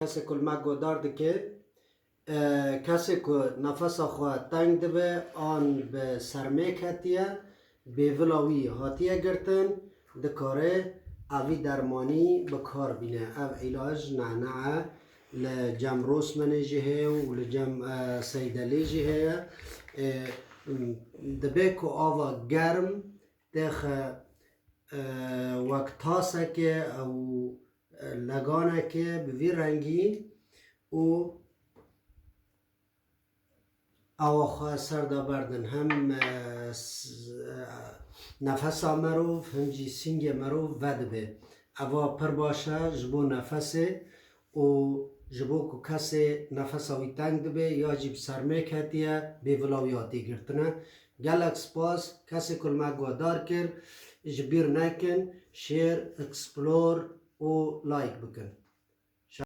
کسی که ما گودار که کسی که نفس خود تنگ دبه آن به سرمه کتیه به ولاوی هاتیه گرتن دکاره اوی درمانی به کار بینه او علاج نعنعه لجم روسمنه جهه و لجم سیدلی جهه دبه که آوا گرم دخ وقت تاسه که او لگانه که به وی رنگی و او خواه سردا بردن هم نفس مروف هم جی سینگ مروف ود به او پر باشه جبو نفسه و جبو که کسی نفس اوی تنگ دبه یا جیب سرمه کتیه به ولاویاتی گرتنه گلک سپاس کسی کل ما گوادار کر جبیر نکن شیر اکسپلور و لایک بکن